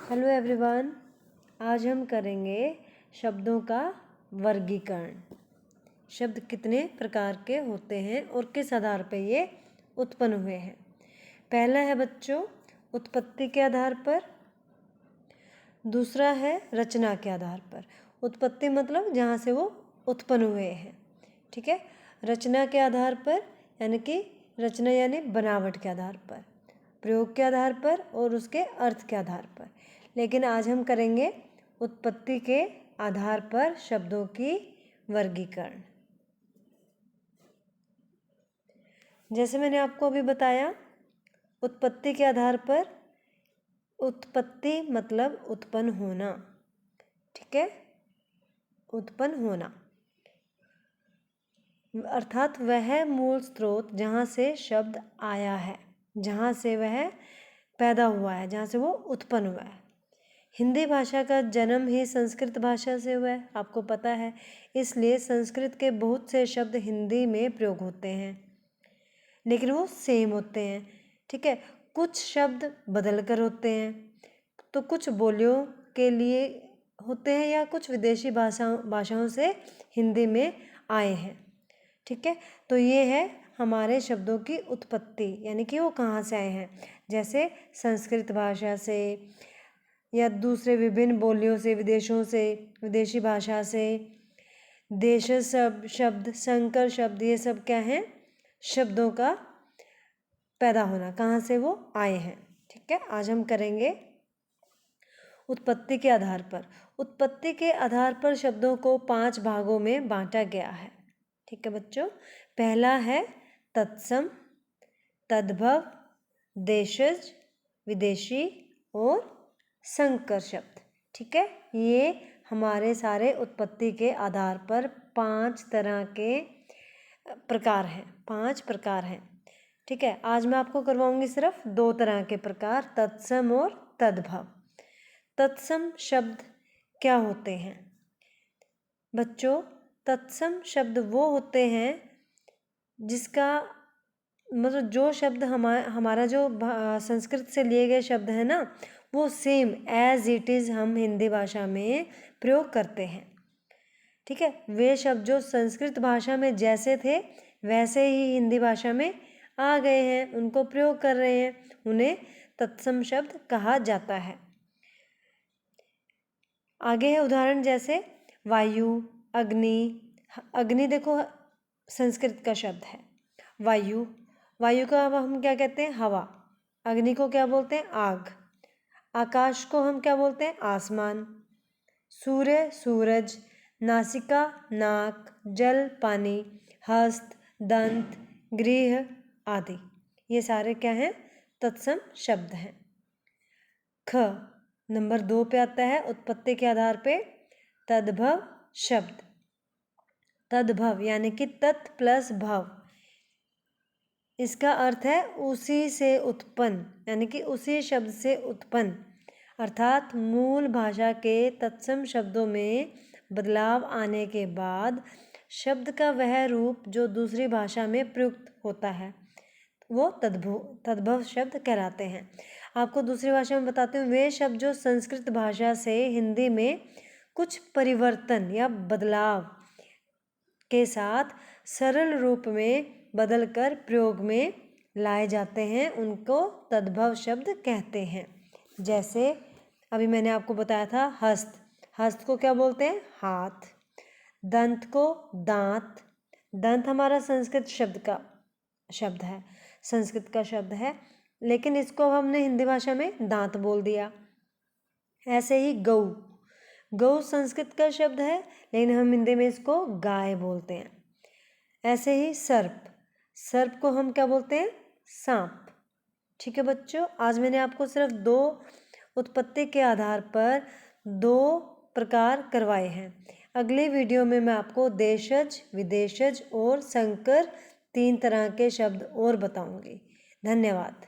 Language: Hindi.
हेलो एवरीवन, आज हम करेंगे शब्दों का वर्गीकरण। शब्द कितने प्रकार के होते हैं और किस आधार पर ये उत्पन्न हुए हैं। पहला है बच्चों उत्पत्ति के आधार पर, दूसरा है रचना के आधार पर। उत्पत्ति मतलब जहाँ से वो उत्पन्न हुए हैं, ठीक है। रचना के आधार पर यानी कि रचना यानी बनावट के आधार पर, प्रयोग के आधार पर और उसके अर्थ के आधार पर। लेकिन आज हम करेंगे उत्पत्ति के आधार पर शब्दों की वर्गीकरण। जैसे मैंने आपको अभी बताया, उत्पत्ति के आधार पर, उत्पत्ति मतलब उत्पन्न होना, ठीक है। उत्पन्न होना अर्थात वह मूल स्रोत जहाँ से शब्द आया है, जहाँ से वह पैदा हुआ है, जहाँ से वो उत्पन्न हुआ है। हिंदी भाषा का जन्म ही संस्कृत भाषा से हुआ है, आपको पता है। इसलिए संस्कृत के बहुत से शब्द हिंदी में प्रयोग होते हैं, लेकिन वो सेम होते हैं, ठीक है। कुछ शब्द बदल कर होते हैं, तो कुछ बोलियों के लिए होते हैं या कुछ विदेशी भाषाओं से हिंदी में आए हैं, ठीक है। तो ये है हमारे शब्दों की उत्पत्ति, यानी कि वो कहाँ से आए हैं। जैसे संस्कृत भाषा से या दूसरे विभिन्न बोलियों से, विदेशों से, विदेशी भाषा से। देशज शब्द, संकर शब्द, ये सब क्या हैं, शब्दों का पैदा होना, कहाँ से वो आए हैं, ठीक है। आज हम करेंगे उत्पत्ति के आधार पर। उत्पत्ति के आधार पर शब्दों को 5 भागों में बांटा गया है, ठीक है बच्चों। पहला है तत्सम, तद्भव, देशज, विदेशी और संकर शब्द, ठीक है। ये हमारे सारे उत्पत्ति के आधार पर 5 तरह के प्रकार हैं, 5 प्रकार हैं, ठीक है। आज मैं आपको करवाऊंगी सिर्फ 2 तरह के प्रकार, तत्सम और तद्भव। तत्सम शब्द क्या होते हैं बच्चों? तत्सम शब्द वो होते हैं जिसका मतलब जो शब्द हमारा जो संस्कृत से लिए गए शब्द है ना, वो सेम एज इट इज़ हम हिंदी भाषा में प्रयोग करते हैं, ठीक है। वे शब्द जो संस्कृत भाषा में जैसे थे वैसे ही हिंदी भाषा में आ गए हैं, उनको प्रयोग कर रहे हैं, उन्हें तत्सम शब्द कहा जाता है। आगे है उदाहरण, जैसे वायु, अग्नि। अग्नि देखो संस्कृत का शब्द है। वायु, वायु का हम क्या कहते हैं, हवा। अग्नि को क्या बोलते हैं, आग। आकाश को हम क्या बोलते हैं, आसमान। सूर्य, सूरज। नासिका, नाक। जल, पानी। हस्त, दंत, गृह आदि, ये सारे क्या हैं, तत्सम शब्द हैं। ख नंबर 2 पे आता है उत्पत्ति के आधार पे तद्भव शब्द। तद्भव यानी कि तत् प्लस भव, इसका अर्थ है उसी से उत्पन्न, यानी कि उसी शब्द से उत्पन्न, अर्थात मूल भाषा के तत्सम शब्दों में बदलाव आने के बाद शब्द का वह रूप जो दूसरी भाषा में प्रयुक्त होता है, वो तद्भव शब्द कहलाते हैं। आपको दूसरी भाषा में बताते हैं, वे शब्द जो संस्कृत भाषा से हिंदी में कुछ परिवर्तन या बदलाव के साथ सरल रूप में बदलकर प्रयोग में लाए जाते हैं, उनको तद्भव शब्द कहते हैं। जैसे अभी मैंने आपको बताया था हस्त, हस्त को क्या बोलते हैं, हाथ। दंत को दांत, दंत हमारा संस्कृत शब्द है, संस्कृत का शब्द है, लेकिन इसको अब हमने हिंदी भाषा में दांत बोल दिया। ऐसे ही गौ, गौ संस्कृत का शब्द है, लेकिन हम हिंदी में इसको गाय बोलते हैं। ऐसे ही सर्प, सर्प को हम क्या बोलते हैं, सांप, ठीक है बच्चों। आज मैंने आपको सिर्फ 2 उत्पत्ति के आधार पर 2 प्रकार करवाए हैं। अगले वीडियो में मैं आपको देशज, विदेशज और संकर 3 तरह के शब्द और बताऊंगी। धन्यवाद।